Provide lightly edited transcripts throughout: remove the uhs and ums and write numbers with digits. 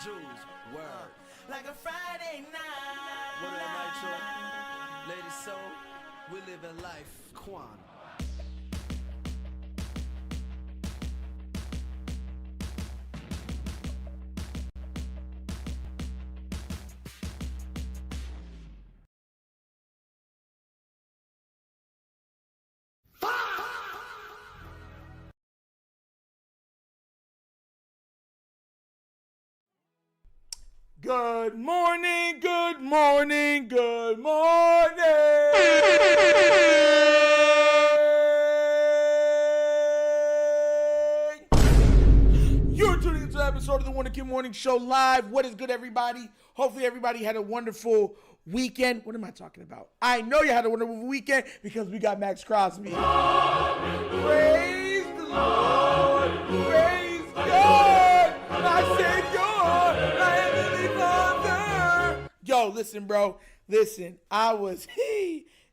Jews, word. Like a Friday night. What up, Nitro? Ladies, so we live in life. Quan. Good morning, good morning, good morning. You're tuning into an episode of the Wonder Kid Morning Show live. What is good, everybody? Hopefully everybody had a wonderful weekend. What am I talking about? I know you had a wonderful weekend because we got MAXX CROSBY. Praise the Lord. Praise God. My Savior. Yo, listen, bro. Listen,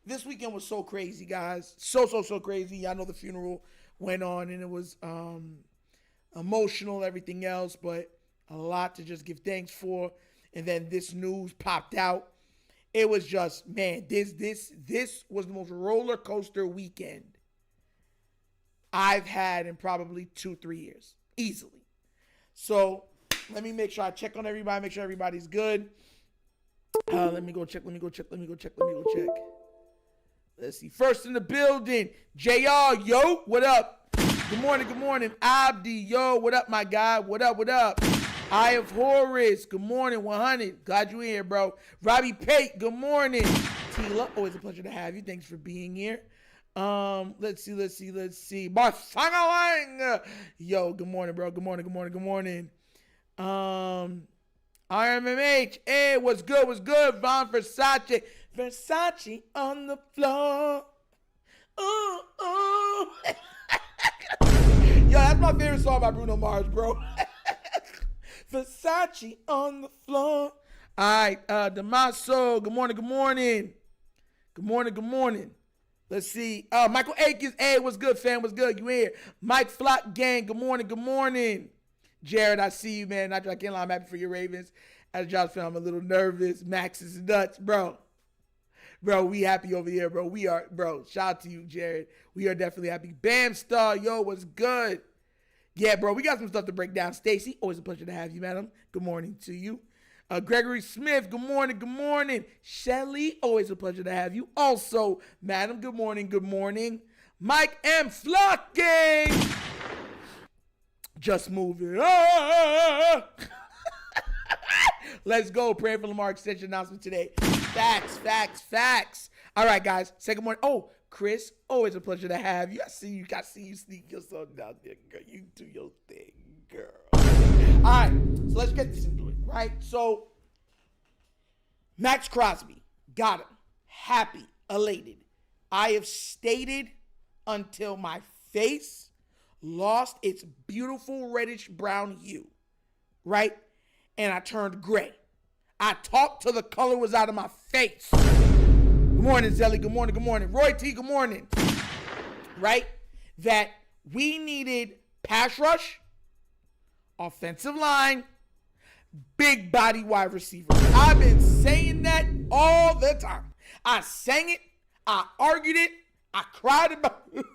this weekend was so crazy, guys. So crazy. I know the funeral went on and it was emotional, everything else, but a lot to just give thanks for. And then this news popped out. It was just, man, this was the most roller coaster weekend I've had in probably 2-3 years. Easily. So let me make sure I check on everybody, make sure everybody's good. Let me go check. Let's see. First in the building, JR, yo, what up? Good morning. Abdi, yo, what up, my guy? What up? Eye of Horus, good morning, 100. Glad you're here, bro. Robbie Pate, good morning. Tila, always a pleasure to have you. Thanks for being here. Let's see. Barsangalang, yo, good morning, bro. Good morning. RMMH, hey, what's good? Von Versace on the floor. Ooh. Yo, that's my favorite song by Bruno Mars, bro. Versace on the floor. All right, Damaso, good morning. Let's see. Michael Akins, hey, what's good, fam? What's good? You here? Mike Flock Gang, good morning. Jared, I see you, man. I can't lie, I'm happy for your Ravens. As a Giants fan, I'm a little nervous. Max is nuts, bro. Bro, we happy over here, bro. We are, bro. Shout out to you, Jared. We are definitely happy. Bam Star, yo, what's good? Yeah, bro, we got some stuff to break down. Stacy, always a pleasure to have you, madam. Good morning to you. Gregory Smith, good morning. Shelly, always a pleasure to have you. Also, madam, good morning. Mike M. Flocking. Just moving. Let's go. Praying for Lamar extension announcement today. Facts. All right, guys. Second morning. Oh, Chris, always a pleasure to have you. I see you sneak yourself down there, girl. You do your thing, girl. All right, so let's get this into it, right? So, MAXX CROSBY, got him. Happy, elated. I have stated until my face lost its beautiful reddish brown hue, right? And I turned gray. I talked till the color was out of my face. Good morning, Zelly. Good morning. Roy T, good morning. Right? That we needed pass rush, offensive line, big body wide receiver. I've been saying that all the time. I sang it. I argued it. I cried about it.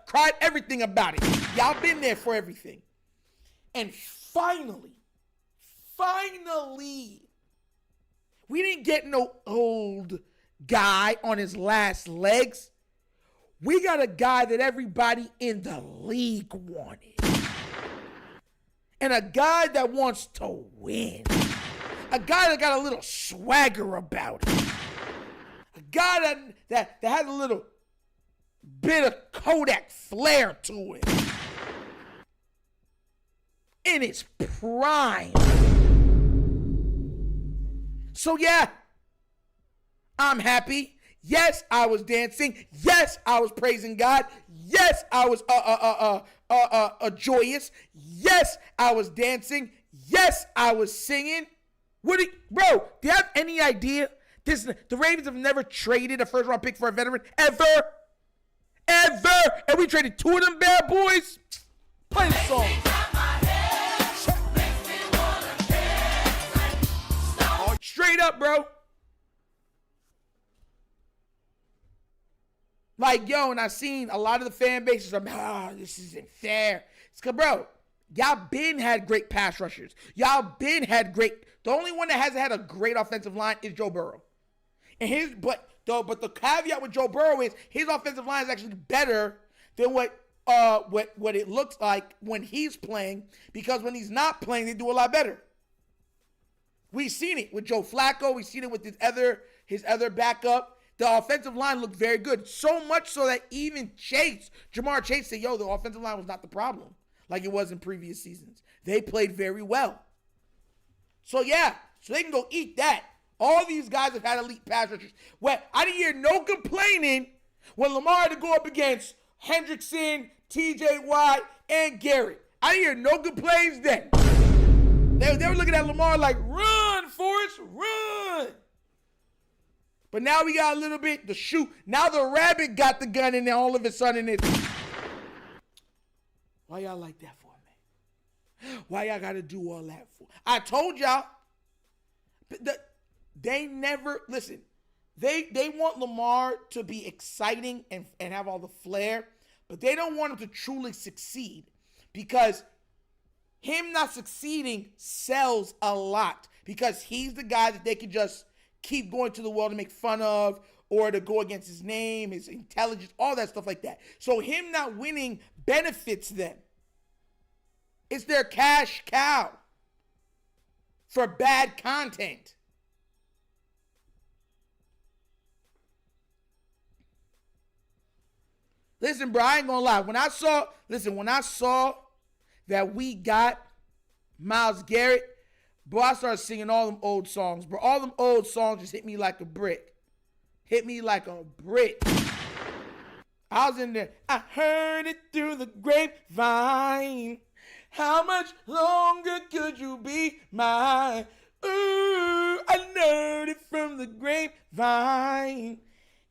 Cried everything about it. Y'all been there for everything. And finally, we didn't get no old guy on his last legs. We got a guy that everybody in the league wanted. And a guy that wants to win. A guy that got a little swagger about it. A guy that had a little bit of Kodak flair to it. In its prime. So yeah, I'm happy. Yes, I was dancing. Yes, I was praising God. Yes, I was joyous. Yes, I was dancing. Yes, I was singing. Bro, do you have any idea? The Ravens have never traded a first-round pick for a veteran ever. And we traded two of them bad boys. Play the song. Straight up, bro. Like, yo, and I seen a lot of the fan bases are, this isn't fair. It's because, bro, y'all been had great pass rushers. Y'all been had great. The only one that hasn't had a great offensive line is Joe Burrow. And but the caveat with Joe Burrow is his offensive line is actually better than what it looks like when he's playing, because when he's not playing, they do a lot better. We've seen it with Joe Flacco. We've seen it with his other backup. The offensive line looked very good. So much so that even Jamar Chase said, yo, the offensive line was not the problem like it was in previous seasons. They played very well. So, yeah, so they can go eat that. All these guys have had elite pass rushers. Well, I didn't hear no complaining when Lamar had to go up against Hendrickson, TJ Watt, and Garrett. I didn't hear no complaints then. They were looking at Lamar like, run, Forrest, run. But now we got a little bit to shoot. Now the rabbit got the gun in there all of a sudden. Why y'all like that for, man? Why y'all got to do all that for? I told y'all. They never, listen, they want Lamar to be exciting and have all the flair, but they don't want him to truly succeed, because him not succeeding sells a lot, because he's the guy that they can just keep going to the world to make fun of, or to go against his name, his intelligence, all that stuff like that. So him not winning benefits them. It's their cash cow for bad content. Listen, bro, I ain't gonna lie. When I saw that we got Myles Garrett, bro, I started singing all them old songs, bro. All them old songs just hit me like a brick. Hit me like a brick. I was in there. I heard it through the grapevine. How much longer could you be mine? Ooh, I heard it from the grapevine.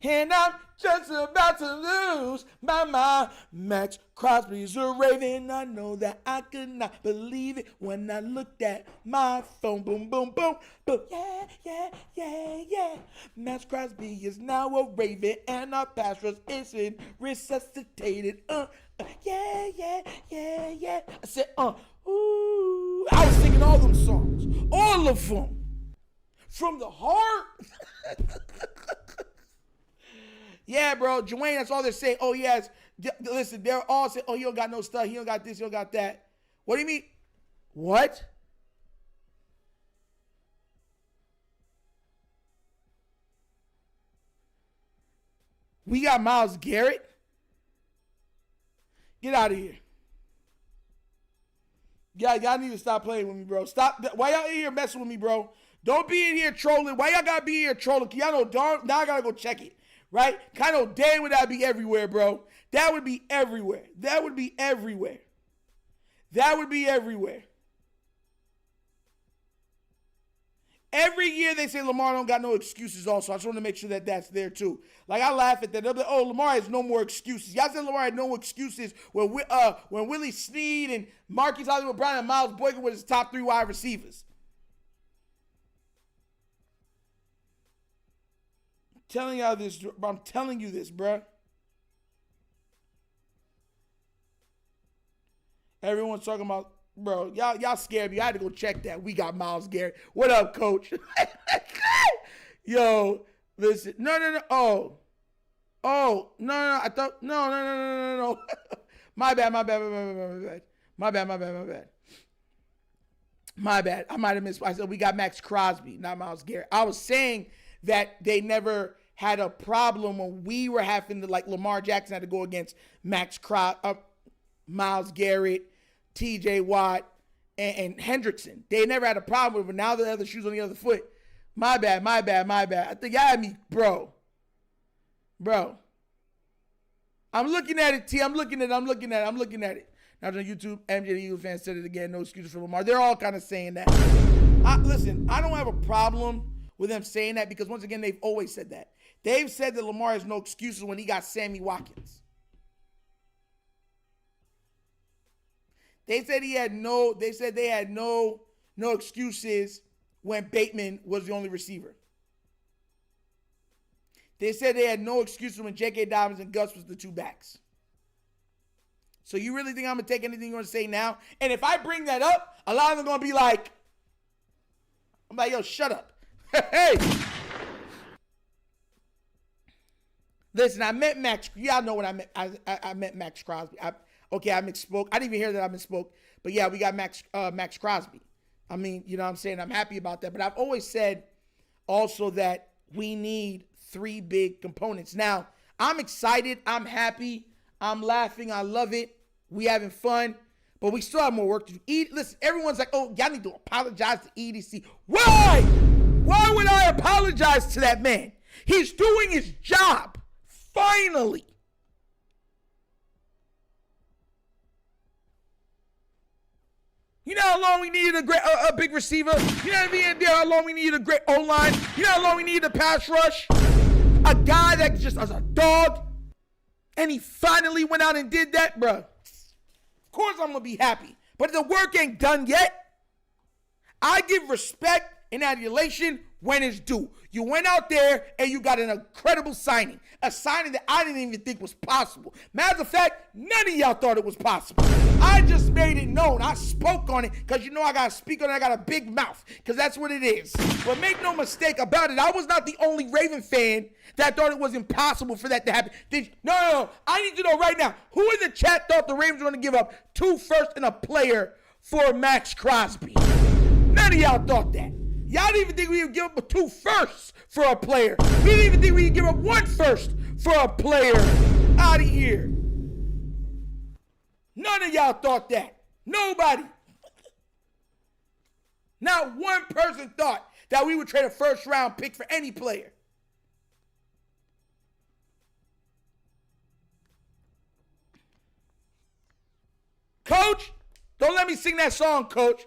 And I'm just about to lose my mind. MAXX CROSBY's a raving. I know that I could not believe it when I looked at my phone. Boom, boom, boom, boom. Yeah, yeah, yeah, yeah. MAXX CROSBY is now a raven, and our pass rush isn't resuscitated. Yeah, yeah, yeah, yeah. I said, ooh. I was singing all them songs. All of them. From the heart. Yeah, bro, Dwayne, that's all they're saying. Oh, yes. Listen, they're all saying, oh, he don't got no stuff. He don't got this. He don't got that. What do you mean? What? We got Myles Garrett? Get out of here. Y'all need to stop playing with me, bro. Stop. Why y'all in here messing with me, bro? Don't be in here trolling. Why y'all got to be in here trolling? Y'all know, now I got to go check it. Right? Kind of damn would that be everywhere, bro. That would be everywhere. That would be everywhere. That would be everywhere. Every year they say Lamar don't got no excuses also. I just want to make sure that that's there too. Like, I laugh at that. They'll be like, oh, Lamar has no more excuses. Y'all said Lamar had no excuses when Willie Snead and Marquise Hollywood Brown and Miles Boykin were his top 3 wide receivers. I'm telling you this, bro. Everyone's talking about, bro, y'all scared me. I had to go check that. We got Myles Garrett. What up, coach? Yo, listen. No. Oh, no. I thought, no. My bad. I might have missed. I said we got MAXX CROSBY, not Myles Garrett. I was saying that they never had a problem when we were having to, like, Lamar Jackson had to go against Myles Garrett, TJ Watt, and Hendrickson. They never had a problem with it, but now the other shoes on the other foot. My bad. I think y'all had me, bro. I'm looking at it, T. I'm looking at it. Now on YouTube, MJ the Eagles fan said it again, no excuses for Lamar. They're all kind of saying that. Listen, I don't have a problem with them saying that, because once again, they've always said that. They've said that Lamar has no excuses when he got Sammy Watkins. They said they had no excuses when Bateman was the only receiver. They said they had no excuses when J.K. Dobbins and Gus was the two backs. So you really think I'm going to take anything you're going to say now? And if I bring that up, a lot of them are going to be like, I'm like, yo, shut up. Hey. Listen, I met Max. Y'all know what I meant. I met MAXX CROSBY. I misspoke. I didn't even hear that I misspoke. But yeah, we got MAXX CROSBY. I mean, you know what I'm saying? I'm happy about that. But I've always said also that we need 3 big components. Now, I'm excited. I'm happy. I'm laughing. I love it. We having fun. But we still have more work to do. Listen, everyone's like, oh, y'all need to apologize to EDC. Why? Why would I apologize to that man? He's doing his job. Finally. You know how long we needed a big receiver? You know how long we needed a great O-line? You know how long we needed a pass rush? A guy that just was a dog. And he finally went out and did that, bro. Of course I'm going to be happy. But the work ain't done yet. I give respect and adulation when it's due. You went out there and you got an incredible signing. A signing that I didn't even think was possible. Matter of fact, none of y'all thought it was possible. I just made it known. I spoke on it because you know I got to speak on it. I got a big mouth because that's what it is. But make no mistake about it. I was not the only Raven fan that thought it was impossible for that to happen. No. I need to know right now. Who in the chat thought the Ravens were going to give up 2 firsts and a player for MAXX CROSBY? None of y'all thought that. Y'all didn't even think we would give up 2 firsts for a player. We didn't even think we would give up 1 first for a player. Out of here. None of y'all thought that. Nobody. Not one person thought that we would trade a first-round pick for any player. Coach, don't let me sing that song, Coach.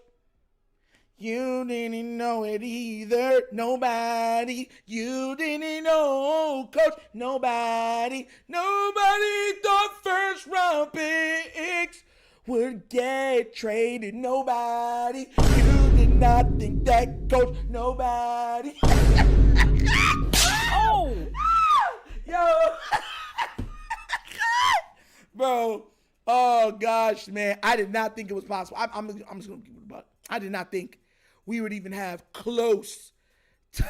You didn't know it either, nobody. You didn't know, Coach, nobody. Nobody thought first round picks would get traded, nobody. You did not think that, Coach, nobody. Oh! Yo! Bro, oh gosh, man. I did not think it was possible. I'm just going to give it a buck. I did not think we would even have close to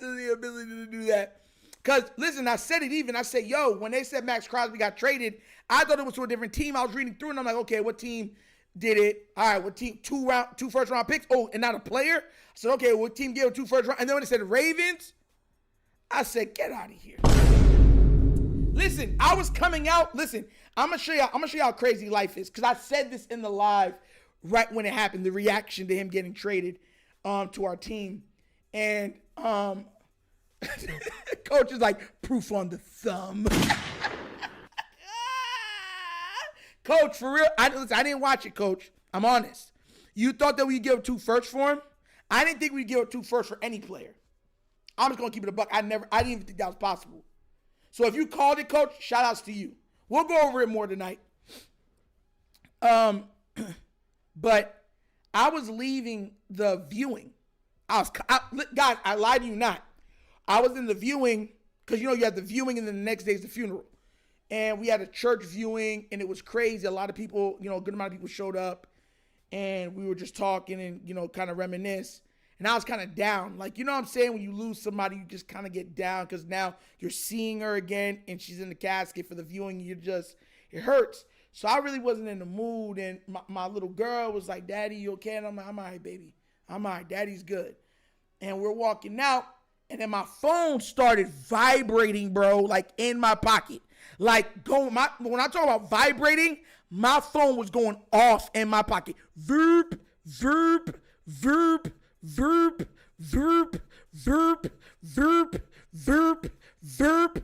the ability to do that. Because, listen, I said it even. I said, yo, when they said MAXX CROSBY got traded, I thought it was to a different team. I was reading through, and I'm like, okay, what team did it? All right, what team? 2 first-round picks? Oh, and not a player? I said, okay, what team gave 2 first-round? And then when they said Ravens, I said, get out of here. Listen, I was coming out. Listen, I'm going to show you how crazy life is. Because I said this in the live right when it happened, the reaction to him getting traded to our team. And Coach is like, proof on the thumb. Coach, for real, I didn't watch it, Coach. I'm honest. You thought that we'd give up 2 firsts for him? I didn't think we'd give up 2 firsts for any player. I'm just going to keep it a buck. I didn't even think that was possible. So if you called it, Coach, shout outs to you. We'll go over it more tonight. But I was leaving the viewing. Guys, I lied to you not. I was in the viewing because, you know, you had the viewing and then the next day's the funeral. And we had a church viewing and it was crazy. A lot of people, you know, a good amount of people showed up and we were just talking and, you know, kind of reminisce. And I was kind of down. Like, you know what I'm saying? When you lose somebody, you just kind of get down because now you're seeing her again and she's in the casket for the viewing. It hurts. So I really wasn't in the mood. And my little girl was like, Daddy, you okay? And I'm like, I'm all right, baby. I'm all right. Daddy's good. And we're walking out. And then my phone started vibrating, bro, like in my pocket. Like when I talk about vibrating, my phone was going off in my pocket. Verp, verp, verp, verp, verp, verp, verp, verp, verp, verp,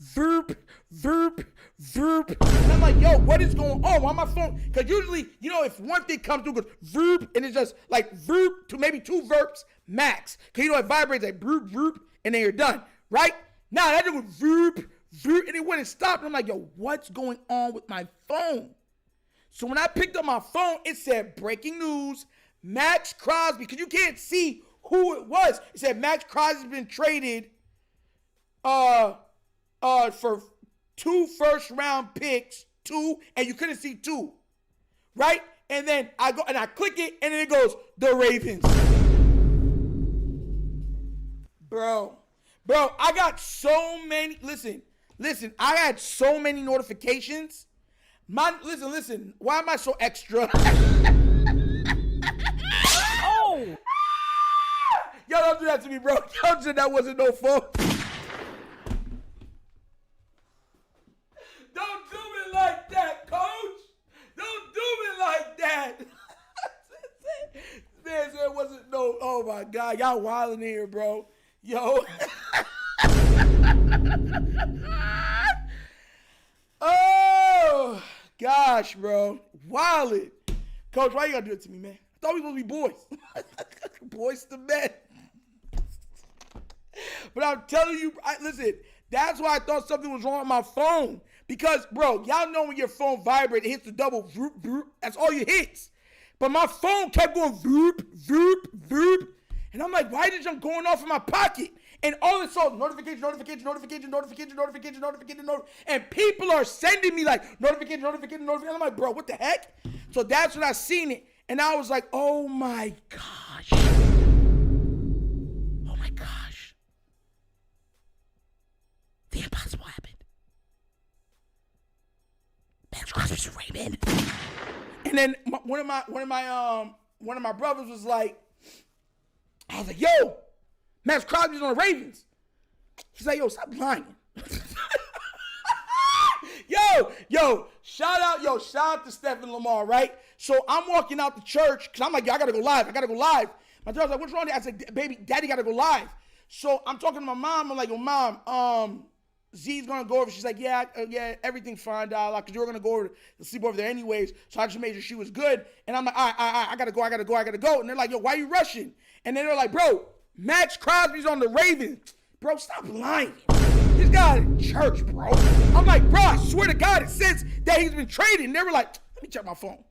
verp, verp, verp. And I'm like, yo, what is going on? Why my phone? Because usually, you know, if one thing comes through, it goes verp, and it's just like verp to maybe 2 verps max. Because you know, it vibrates like verp, verp, and then you're done, right? Now that just went verp, verp, and it went and stopped. And I'm like, yo, what's going on with my phone? So when I picked up my phone, it said breaking news. MAXX CROSBY, because you can't see who it was. It said MAXX CROSBY's been traded for 2 first-round picks, 2, and you couldn't see 2, right? And then I go and I click it, and then it goes, the Ravens. Bro, I got so many, listen, I had so many notifications. Listen, why am I so extra? Oh! Yo, don't do that to me, bro. Yo, that wasn't no fault. Don't do me like that, coach. Don't do me like that. Man, there wasn't no, oh my God. Y'all wilding here, bro. Yo. Oh, gosh, bro. Wilding. Coach, why you gotta do it to me, man? I thought we were supposed to be boys. Boys to men. But I'm telling you, listen, that's why I thought something was wrong with my phone. Because, bro, y'all know when your phone vibrates, it hits the double vroop, vroop. That's all you hits. But my phone kept going vroop, vroop, vroop. And I'm like, why is this junk going off in my pocket? And all of a sudden, notification. And people are sending me like notification. I'm like, bro, what the heck? So that's when I seen it. And I was like, oh my gosh. Oh my gosh. The impossible happened. MAXX CROSBY's a Raven. And then one of my brothers was like, I was like, yo, MAXX CROSBY's on the Ravens. He's like, yo, stop lying. Yo, shout out to Stephen Lamar, right? So I'm walking out the church because I'm like, yo, I gotta go live. My daughter's like, what's wrong? I said, baby, daddy gotta go live. So I'm talking to my mom. I'm like, yo, mom, Z's gonna go over. She's like, yeah, everything's fine, dog. Because you were gonna go over to sleep over there anyways. So I just made sure she was good. And I'm like, all right, I gotta go. And they're like, yo, why are you rushing? And then they're like, bro, MAXX CROSBY's on the Ravens. Bro, stop lying. This guy in church, bro. I'm like, bro, I swear to God, it says that he's been traded. And they were like, let me check my phone.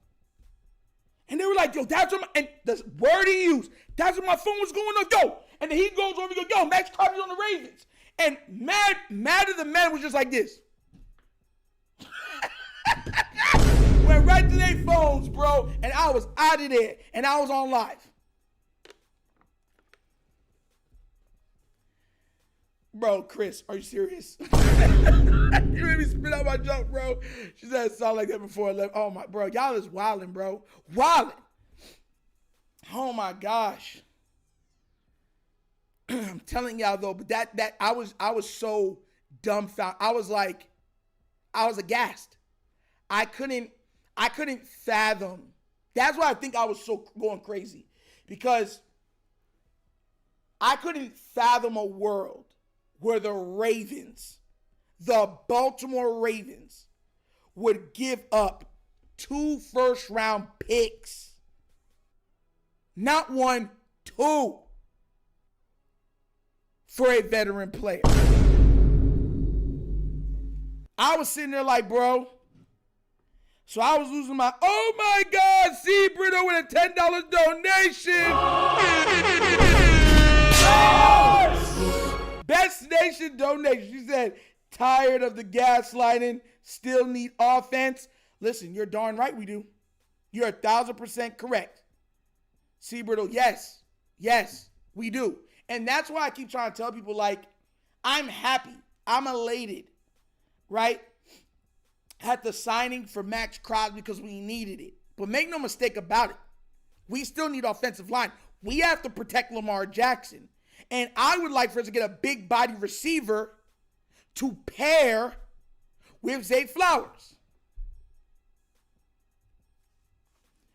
And they were like, yo, that's what and the word he used, that's what my phone was going on. Yo. And then he goes over and goes, yo, MAXX CROSBY's on the Ravens. And mad of the man was just like this. Went right to their phones, bro. And I was out of there. And I was on live. Bro, Chris, are you serious? You made me spit out my joke, bro. She said it sound like that before I left. Oh my, bro, y'all is wilding, bro. Wilding. Oh my gosh. I'm telling y'all though, but that I was so dumbfounded. I was aghast. I couldn't fathom. That's why I think I was so going crazy, because I couldn't fathom a world where the Ravens, the Baltimore Ravens, would give up 2 first-round picks. Not 1, 2. For a veteran player. I was sitting there like, bro. So I was losing my, oh my God, C. Brito with a $10 donation. Oh! Best Nation donation. She said, tired of the gaslighting, still need offense. Listen, you're darn right we do. You're 1,000% correct. C. Brito, yes, we do. And that's why I keep trying to tell people, like, I'm happy. I'm elated, right? At the signing for MAXX CROSBY because we needed it. But make no mistake about it. We still need offensive line. We have to protect Lamar Jackson. And I would like for us to get a big body receiver to pair with Zay Flowers.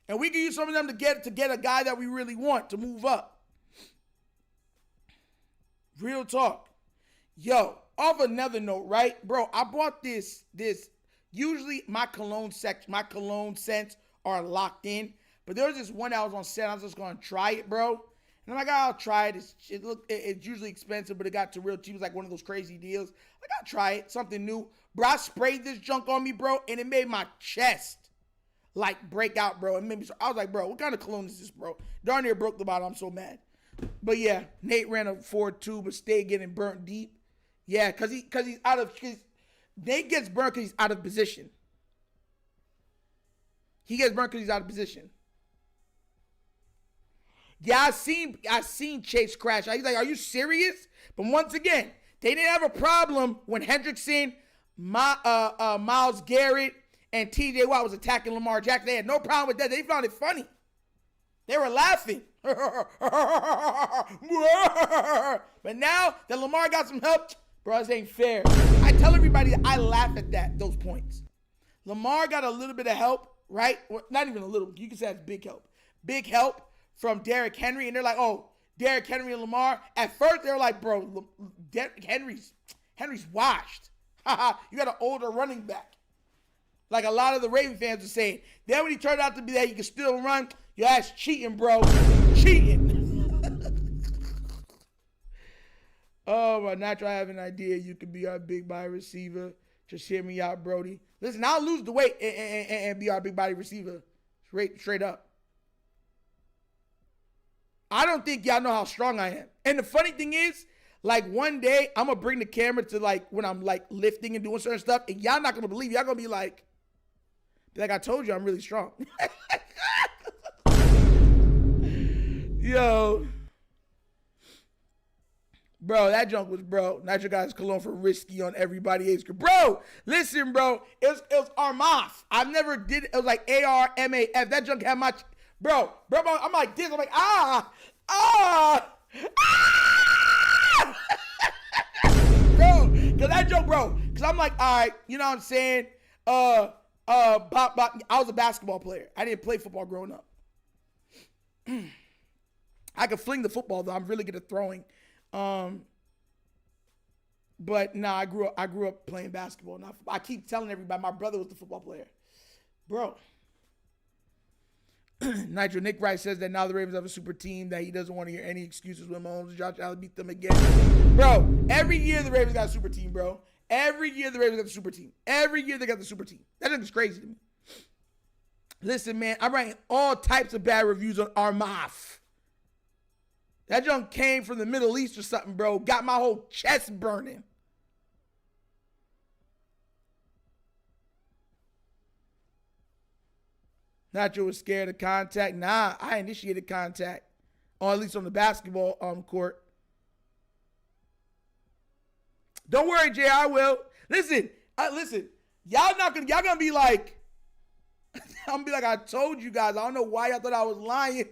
And we can use some of them to get a guy that we really want to move up. Real talk. Yo, off another note, right? Bro, I bought this. Usually my cologne scents are locked in. But there was this one that was on sale. I was just going to try it, bro. And I'm like, I'll try it. It's usually expensive, but it got to real cheap. It was like one of those crazy deals. Like, I'll try it. Something new. Bro, I sprayed this junk on me, bro, and it made my chest like break out, bro. It made me. I was like, bro, what kind of cologne is this, bro? Darn near broke the bottle. I'm so mad. But yeah, Nate ran a 4.2, but stayed getting burnt deep. Yeah, cause he's out of. Nate gets burnt because he's out of position. He gets burnt because he's out of position. Yeah, I seen Chase crash. He's like, are you serious? But once again, they didn't have a problem when Hendrickson, Myles Garrett, and TJ Watt was attacking Lamar Jackson. They had no problem with that. They found it funny. They were laughing. But now that Lamar got some help, bro, this ain't fair. I tell everybody that I laugh at those points. Lamar got a little bit of help, right? Well, not even a little. You can say that's big help. Big help from Derrick Henry. And they're like, oh, Derrick Henry and Lamar. At first, they were like, bro, Henry's washed. You got an older running back. Like a lot of the Raven fans are saying. Then when he turned out to be that he can still run, your ass cheating, bro. Cheating. Oh, my natural, I have an idea. You could be our big body receiver. Just hear me out, Brody. Listen, I'll lose the weight and be our big body receiver. Straight up. I don't think y'all know how strong I am. And the funny thing is, like one day, I'm going to bring the camera to like when I'm like lifting and doing certain stuff. And y'all not going to believe. Y'all going to be like, I told you I'm really strong. Yo. Bro, that junk was, bro. Not your guys' cologne for risky on everybody age group. Bro, listen, bro. It was Armaf. I never did. It was like ARMAF. That junk had my, bro. I'm like this. I'm like, bro, because that joke, bro. Because I'm like, all right, you know what I'm saying? I was a basketball player. I didn't play football growing up. I could fling the football, though. I'm really good at throwing. But nah, I grew up playing basketball. Not football. I keep telling everybody my brother was the football player. Bro. Nitro Nick Wright says that now the Ravens have a super team, that he doesn't want to hear any excuses when Mahomes and Josh Allen beat them again. Bro, every year the Ravens got a super team, bro. Every year the Ravens got the super team. Every year they got the super team. That is crazy to me. Listen, man, I'm writing all types of bad reviews on Armaf. That junk came from the Middle East or something, bro. Got my whole chest burning. Nacho was scared of contact. Nah, I initiated contact. Or at least on the basketball court. Don't worry, Jay, I will. Listen. Y'all gonna be like, I'm gonna be like, I told you guys. I don't know why y'all thought I was lying.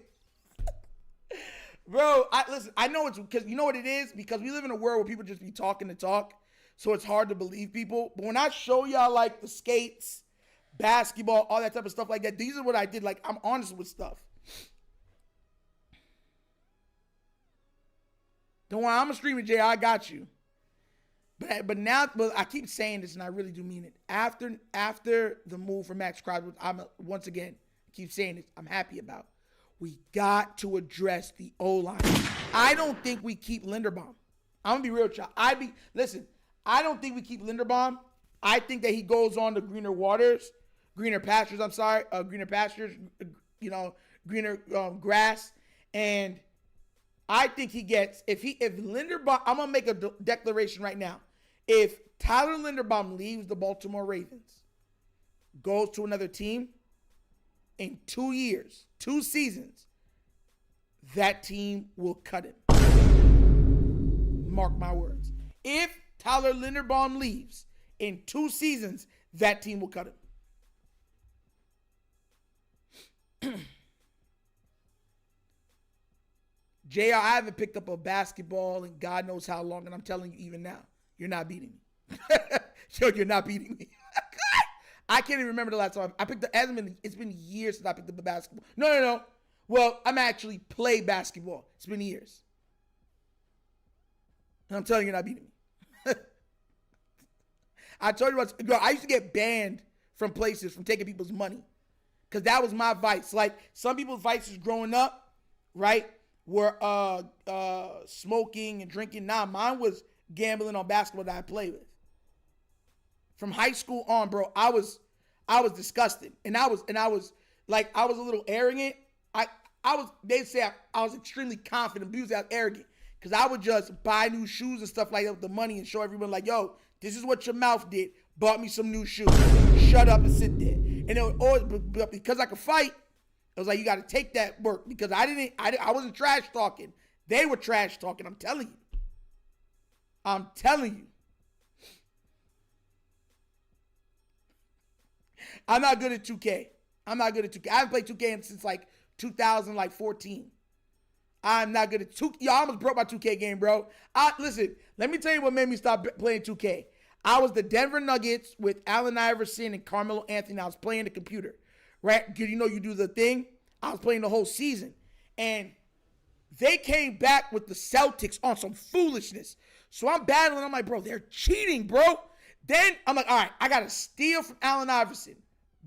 Bro, I know it's because you know what it is? Because we live in a world where people just be talking to talk. So it's hard to believe people. But when I show y'all like the skates, basketball, all that type of stuff like that, these are what I did. Like, I'm honest with stuff. Don't worry, I'm a streamer, Jay. I got you. But now, I keep saying this, and I really do mean it. After the move for MAXX CROSBY, once again, I keep saying this, I'm happy about. We got to address the O-line. I don't think we keep Linderbaum. I'm going to be real, child. Listen, I don't think we keep Linderbaum. I think that he goes on to greener pastures, greener grass. And I think he gets, if Linderbaum, I'm going to make a declaration right now. If Tyler Linderbaum leaves the Baltimore Ravens, goes to another team, in 2 years, 2 seasons, that team will cut him. Mark my words. If Tyler Linderbaum leaves in 2 seasons, that team will cut him. JR, I haven't picked up a basketball in God knows how long, and I'm telling you even now, you're not beating me. Yo, you're not beating me. I can't even remember the last time I picked up. It's been years since I picked up a basketball. No. Well, I'm actually play basketball. It's been years. And I'm telling you, you're not beating me. I told you once, girl, I used to get banned from places from taking people's money. Because that was my vice. Like, some people's vices growing up, right, were smoking and drinking. Nah, mine was gambling on basketball that I played with. From high school on, bro, I was I was disgusted. And I was like, I was a little arrogant. They'd say I was extremely confident, but usually I was arrogant. Because I would just buy new shoes and stuff like that with the money and show everyone like, yo, this is what your mouth did. Bought me some new shoes. Shut up and sit there. And it would always, because I could fight, it was like, you got to take that work. Because I wasn't trash talking. They were trash talking. I'm telling you. I'm telling you. I'm not good at 2K. I haven't played 2K since like 2014. I'm not good at 2K. Yo, I almost broke my 2K game, bro. Listen, let me tell you what made me stop playing 2K. I was the Denver Nuggets with Allen Iverson and Carmelo Anthony. I was playing the computer, right? Because you know you do the thing. I was playing the whole season. And they came back with the Celtics on some foolishness. So I'm battling. I'm like, bro, they're cheating, bro. Then I'm like, all right, I got to steal from Allen Iverson.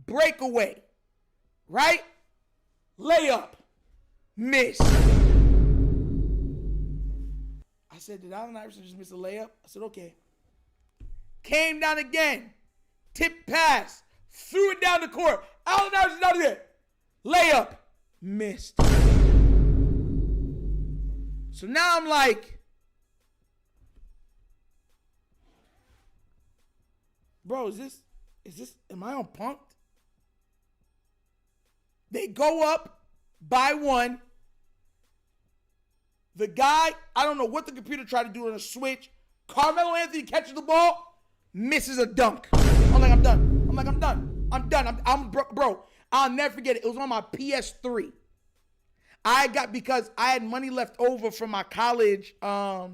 Breakaway. Right? Layup. Miss. I said, did Allen Iverson just miss a layup? I said, okay. Came down again. Tip pass. Threw it down the court. Allen Iverson down there. Layup. Missed. So now I'm like, bro, am I on punked? They go up by one. The guy, I don't know what the computer tried to do on a switch. Carmelo Anthony catches the ball, misses a dunk. I'm like, I'm done. Bro, I'll never forget it. It was on my PS3. Because I had money left over from my college, because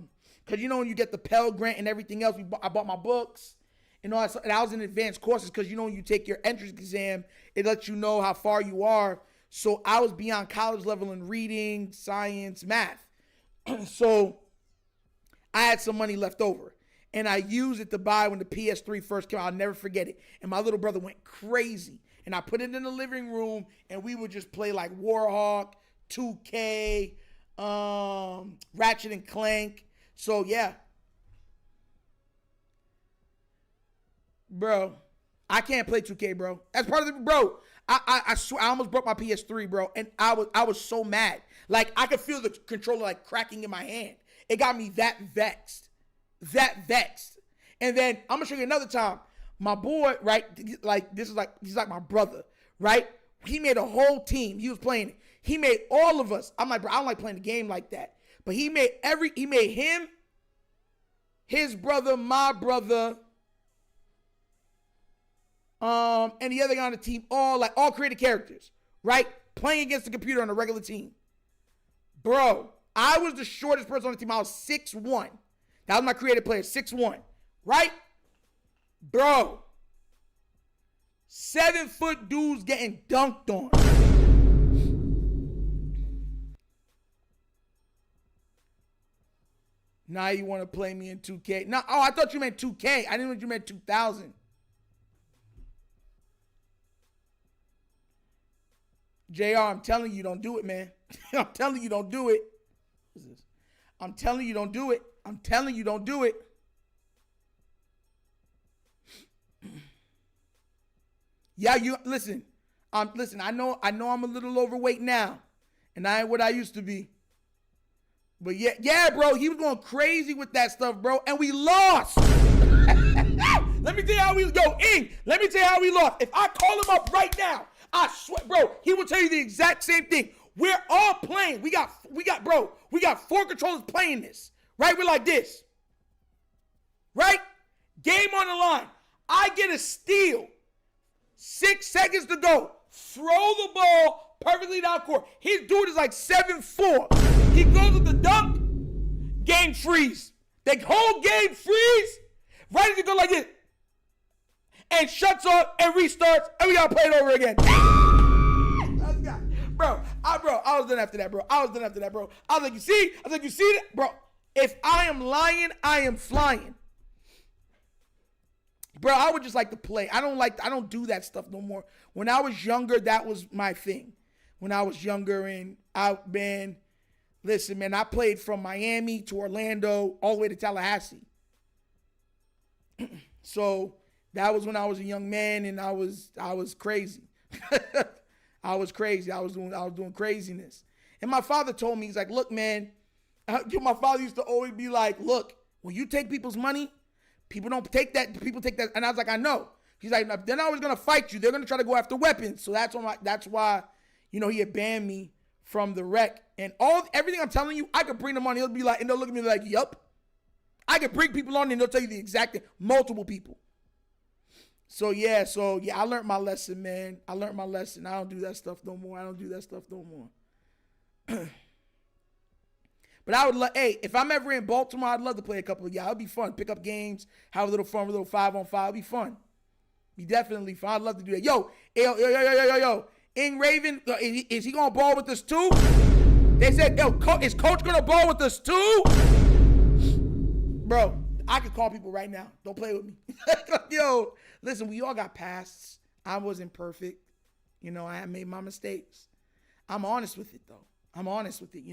you know when you get the Pell Grant and everything else, I bought my books and all that stuff. And I was in advanced courses because you know when you take your entrance exam, it lets you know how far you are. So I was beyond college level in reading, science, math. So I had some money left over. And I used it to buy when the PS3 first came out. I'll never forget it. And my little brother went crazy. And I put it in the living room, and we would just play like Warhawk, 2K, Ratchet and Clank. So, yeah. Bro, I can't play 2K, bro. That's part of the, bro. I swear, I almost broke my PS3, bro. And I was so mad. Like, I could feel the controller, like, cracking in my hand. It got me that vexed. And then, I'm going to show you another time. My boy, right, like, he's like my brother, right? He made a whole team. He was playing it. He made all of us. I'm like, bro, I don't like playing the game like that. But he made him, his brother, my brother, and the other guy on the team, all creative characters, right? Playing against the computer on a regular team. Bro, I was the shortest person on the team. I was 6'1". That was my creative player, 6'1", right? Bro, 7-foot dudes getting dunked on. Now you want to play me in 2K. No, I thought you meant 2K. I didn't know you meant 2000. JR, I'm telling you, don't do it, man. I'm telling you, don't do it. What is this? I'm telling you, don't do it. I'm telling you, don't do it. Yeah, listen. I know I'm a little overweight now, and I ain't what I used to be. But yeah, bro, he was going crazy with that stuff, bro, and we lost. Let me tell you how we let me tell you how we lost. If I call him up right now, I swear, bro, he will tell you the exact same thing. We're all playing. We got 4 controllers playing this. Right? We're like this. Right? Game on the line. I get a steal. 6 seconds to go. Throw the ball perfectly down court. His dude is like 7'4". He goes with the dunk. Game freeze. The whole game freeze. Right as you go like this. And shuts off and restarts. And we got to play it over again. Bro, I was done after that, bro. I was like, you see? That? Bro, if I am lying, I am flying. Bro, I would just like to play. I don't do that stuff no more. When I was younger, that was my thing. When I was younger and listen, man, I played from Miami to Orlando all the way to Tallahassee. So That was when I was a young man, and I was crazy. I was crazy. I was doing craziness. And my father told me, he's like, look, man, my father used to always be like, look, when you take people's money, people don't take that. People take that. And I was like, I know. He's like, they're not always going to fight you. They're going to try to go after weapons. So that's why, he had banned me from the rec. And everything I'm telling you, I could bring them on. He'll be like, and they'll look at me like, yup. I could bring people on and they'll tell you the exact thing. Multiple people. So yeah, I learned my lesson, man. I learned my lesson. I don't do that stuff no more. But I would love, if I'm ever in Baltimore, I'd love to play a couple of y'all. It'd be fun. Pick up games, have a little fun, a little 5-on-5. It'd be fun. Be definitely fun. I'd love to do that. Yo. Ing Raven, is he gonna ball with us too? They said, is Coach gonna ball with us too? Bro, I could call people right now. Don't play with me. Yo, listen, we all got pasts. I wasn't perfect. I have made my mistakes. I'm honest with it, though. I'm honest with it.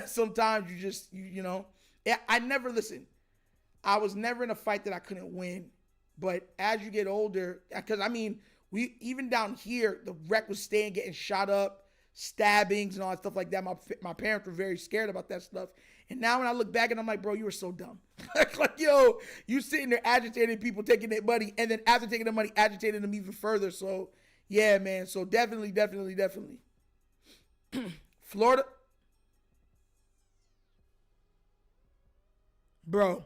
Sometimes you just, I was never in a fight that I couldn't win. But as you get older, because we even down here, the rec was getting shot up, stabbings and all that stuff like that. My parents were very scared about that stuff. And now when I look back and I'm like, bro, you were so dumb. Like, yo, you sitting there agitating people, taking their money, and then after taking their money, agitating them even further. So, yeah, man. So definitely. Florida. Bro.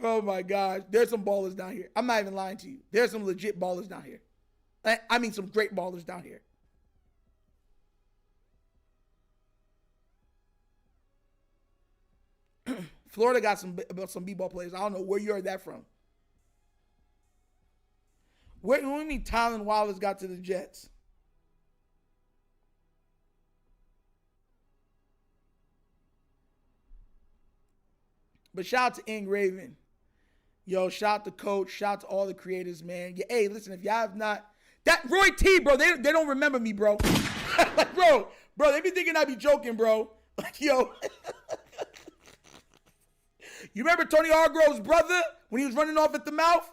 Oh, my gosh. There's some ballers down here. I'm not even lying to you. There's some legit ballers down here. I mean, some great ballers down here. Florida got some b-ball players. I don't know where you heard that from. What do you mean Tylen Wallace got to the Jets? But shout out to Ing Raven. Yo, shout out to Coach. Shout out to all the creators, man. Yeah, hey, listen, if y'all have not... That Roy T, bro, they don't remember me, bro. Like, bro, they be thinking I be joking, bro. Like, yo... You remember Tony Hargrove's brother when he was running off at the mouth?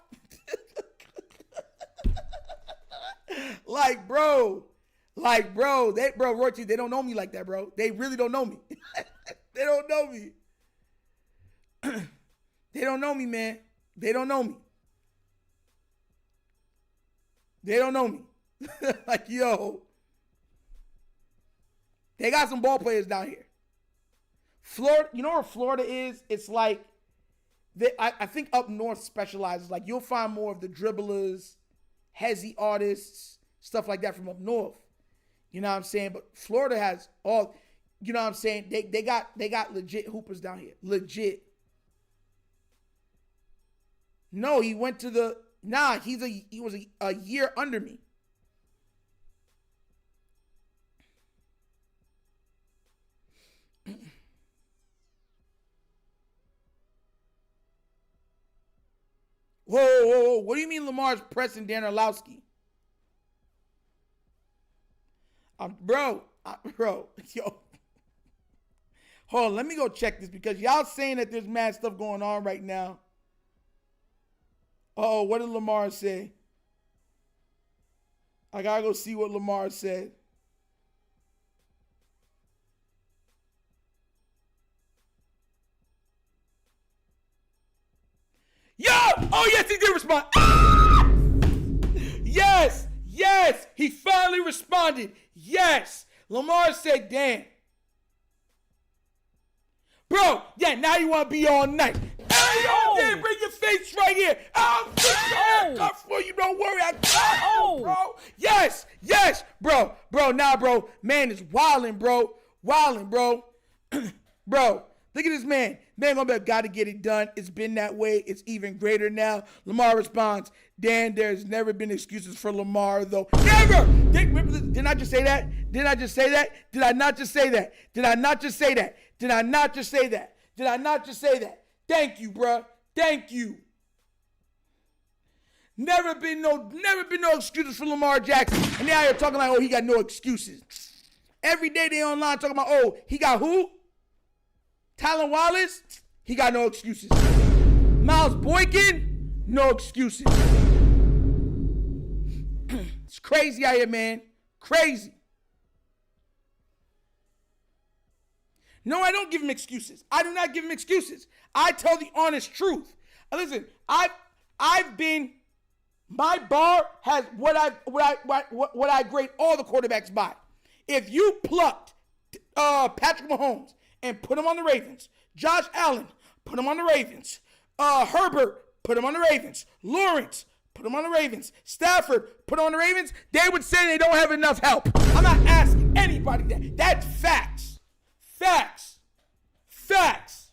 Roy T, they don't know me like that, bro. They really don't know me. They don't know me. They don't know me, man. They don't know me. Like, yo. They got some ball players down here. Florida, you know where Florida is? It's like, I think up north specializes. Like, you'll find more of the dribblers, hezzy artists, stuff like that from up north. You know what I'm saying? But Florida has all, you know what I'm saying? They got legit hoopers down here. Legit. No, he went to the, he was a year under me. Whoa. What do you mean Lamar's pressing Dan Orlowski? Bro, yo. Hold on, let me go check this because y'all saying that there's mad stuff going on right now. Oh, what did Lamar say? I gotta go see what Lamar said. Yo! Oh, yes, he did respond. Ah! Yes, he finally responded. Yes. Lamar said, damn. Bro, yeah, now you want to be all night. Hey, yo, yeah, bring your face right here. I'll fix your haircut for you. Don't worry, I got you, bro. Yes, bro. Bro, man is wilding, bro. Bro, look at this man. Man gonna be got to get it done. It's been that way. It's even greater now. Lamar responds, Dan, there's never been excuses for Lamar, though. Never! Didn't I just say that? Did I not just say that? Did I not just say that? Thank you, bro. Thank you. Never been no excuses for Lamar Jackson. And now you're talking like, oh, he got no excuses. Every day they online talking about, oh, he got who? Tylen Wallace, he got no excuses. Miles Boykin, no excuses. It's crazy out here, man. Crazy. No, I don't give him excuses. I do not give him excuses. I tell the honest truth. Listen, I've been, my bar has what I grade all the quarterbacks by. If you plucked Patrick Mahomes and put him on the Ravens, Josh Allen, put him on the Ravens, Herbert, put him on the Ravens, Lawrence, put him on the Ravens, Stafford, put him on the Ravens, they would say they don't have enough help. I'm not asking anybody that. That's facts. Facts. Facts.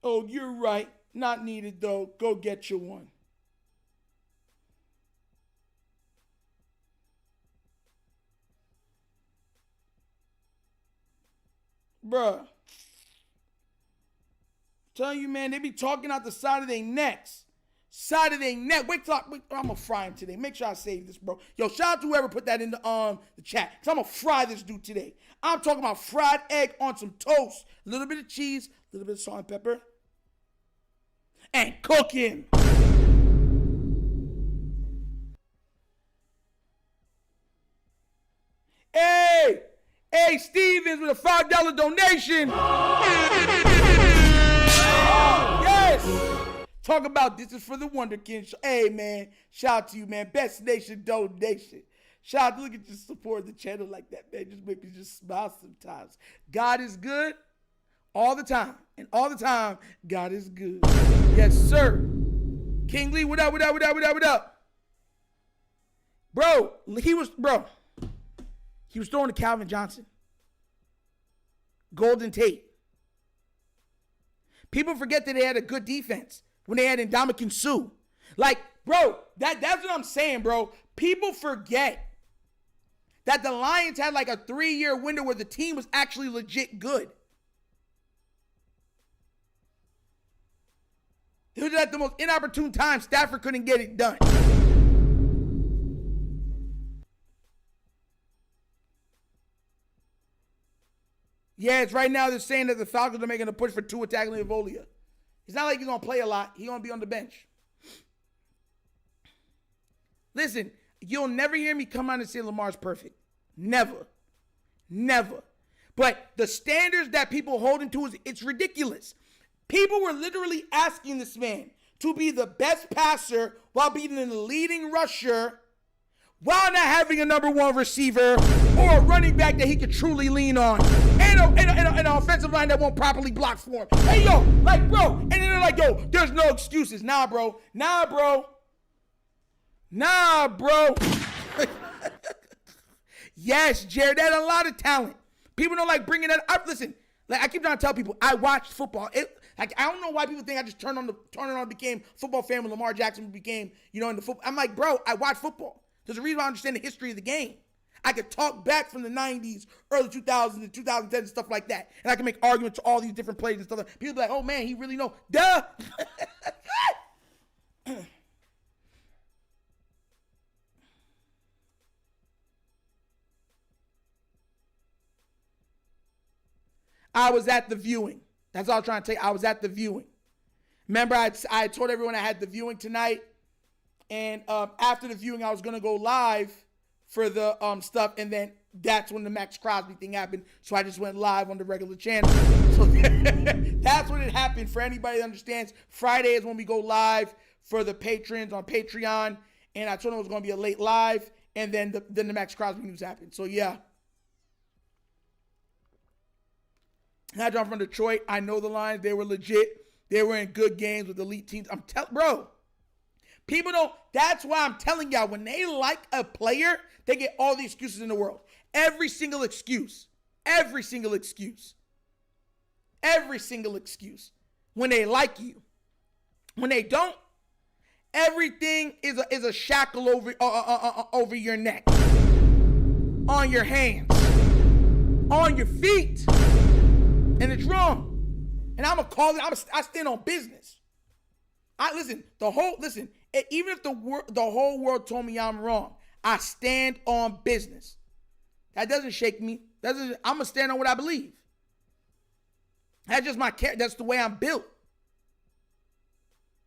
Oh, you're right. Not needed, though. Go get you one. Bruh. Telling you, man, they be talking out the side of their necks. Side of their neck. Wait, I'm going to fry him today. Make sure I save this, bro. Yo, shout out to whoever put that in the chat. Because I'm going to fry this dude today. I'm talking about fried egg on some toast. A little bit of cheese, a little bit of salt and pepper. And cook him. Hey, Stevens with a $5 donation. Yes. Talk about this is for the Wonder King. Hey, man. Shout out to you, man. Best Nation donation. Shout out. Look at you support the channel like that, man. Just make me just smile sometimes. God is good all the time. And all the time, God is good. Yes, sir. King Lee, what up, what up, what up, what up, what up? Bro, he was throwing to Calvin Johnson. Golden Tate. People forget that they had a good defense when they had Ndamukong Suh. Like, bro, that's what I'm saying, bro. People forget that the Lions had like a 3-year window where the team was actually legit good. It was at the most inopportune time. Stafford couldn't get it done. Yeah, it's right now they're saying that the Falcons are making a push for Tua Tagovailoa. It's not like he's going to play a lot. He's going to be on the bench. Listen, you'll never hear me come out and say Lamar's perfect. Never. Never. But the standards that people hold him to, it's ridiculous. People were literally asking this man to be the best passer while being the leading rusher while not having a number one receiver or a running back that he could truly lean on and an offensive line that won't properly block for him. Hey, yo, like, bro. And then they're like, yo, there's no excuses. Nah, bro. Yes, Jared, that had a lot of talent. People don't like bringing that up. Listen, like I keep trying to tell people, I watched football. I don't know why people think I just turned it on, became a football fan when Lamar Jackson became, in the football. I'm like, bro, I watch football. There's a reason why I understand the history of the game. I could talk back from the 90s, early 2000s, and 2010s, and stuff like that. And I can make arguments to all these different plays and stuff like that. People be like, oh, man, he really know. Duh. I was at the viewing. That's all I was trying to tell you. I was at the viewing. Remember, I told everyone I had the viewing tonight. And after the viewing, I was going to go live for the stuff. And then that's when the MAXX CROSBY thing happened. So I just went live on the regular channel. So that's when it happened. For anybody that understands, Friday is when we go live for the patrons on Patreon. And I told them it was going to be a late live. And then the MAXX CROSBY news happened. So, yeah. I dropped from Detroit. I know the Lions. They were legit. They were in good games with elite teams. Bro. People don't, that's why I'm telling y'all, when they like a player, they get all the excuses in the world. Every single excuse. Every single excuse. Every single excuse. When they like you. When they don't, everything is a shackle over your neck. On your hands. On your feet. And it's wrong. And I'm going to call it, I stand on business. Listen. Even if the whole world told me I'm wrong, I stand on business. That doesn't shake me. I'm gonna stand on what I believe. That's just my character. That's the way I'm built.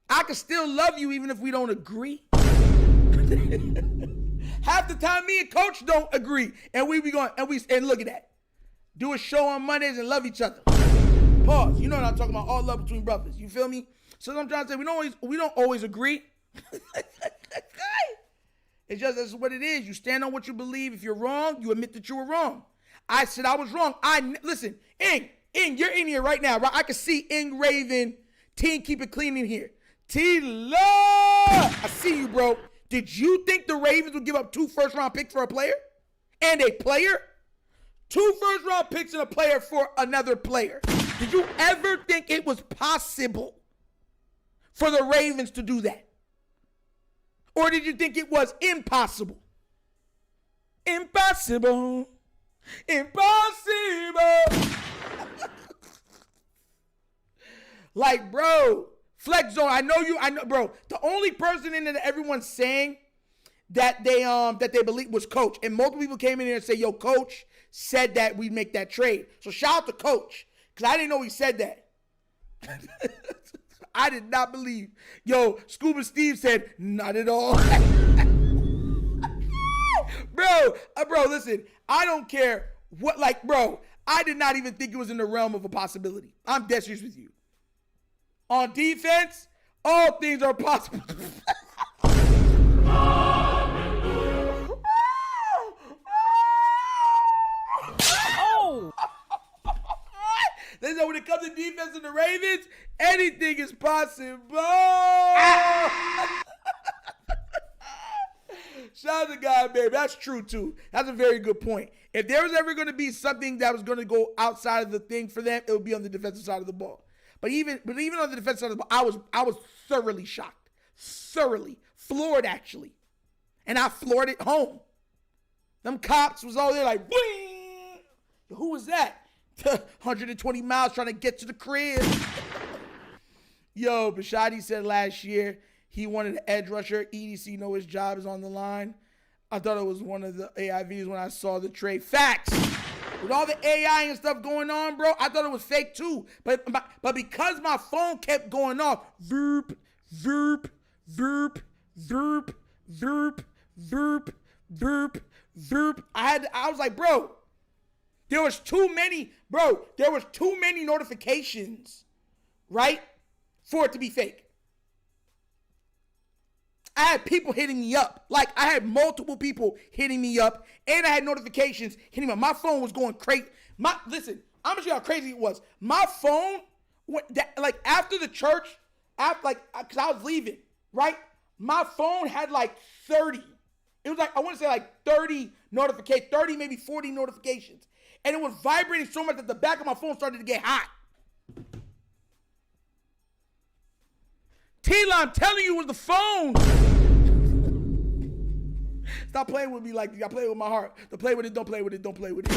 I can still love you even if we don't agree. Half the time, me and Coach don't agree, and we be going and look at that. Do a show on Mondays and love each other. Pause. You know what I'm talking about? All love between brothers. You feel me? So I'm trying to say we don't always agree. It's just that's what it is. You stand on what you believe. If you're wrong, you admit that you were wrong. I said I was wrong. Listen, Ing, you're in here right now, right? I can see Ing Raven, Team Keep It Clean in here. T-Love, I see you, bro. Did you think the Ravens would give up 2 first-round picks for a player? And a player? 2 first-round picks and a player for another player. Did you ever think it was possible for the Ravens to do that? Or did you think it was impossible? Impossible. Like, bro, Flex Zone, I know, bro. The only person in there that everyone's saying that they believe was Coach. And multiple people came in here and said, yo, Coach said that we'd make that trade. So shout out to Coach, because I didn't know he said that. I did not believe. Yo, Scuba Steve said, not at all. Bro, listen, I don't care what, like, bro, I did not even think it was in the realm of a possibility. I'm dead serious with you. On defense, all things are possible. Oh! They said when it comes to defense and the Ravens, anything is possible. Shout out to God, baby. That's true, too. That's a very good point. If there was ever going to be something that was going to go outside of the thing for them, it would be on the defensive side of the ball. But even on the defensive side of the ball, I was thoroughly shocked. Thoroughly. Floored, actually. And I floored it home. Them cops was all there like, boing! Who was that? 120 miles trying to get to the crib. Yo, Bashadi said last year he wanted an edge rusher. EDC know his job is on the line. I thought it was one of the AIVs when I saw the trade. Facts. With all the AI and stuff going on, bro, I thought it was fake too. But because my phone kept going off, verp, verp, verp, verp, verp, verp, verp, verp. I was like, bro, there was too many notifications, right, for it to be fake. I had people hitting me up. Like, I had multiple people hitting me up, and I had notifications hitting me up. My phone was going crazy. Listen, I'm gonna show you how crazy it was. My phone, after the church, because I was leaving, right? My phone had like 30. It was like, I want to say like 30 notifications, 30, maybe 40 notifications. And it was vibrating so much that the back of my phone started to get hot. Tila, I'm telling you, it was the phone. Stop playing with me like you. I play with my heart. Don't play with it, don't play with it, don't play with it.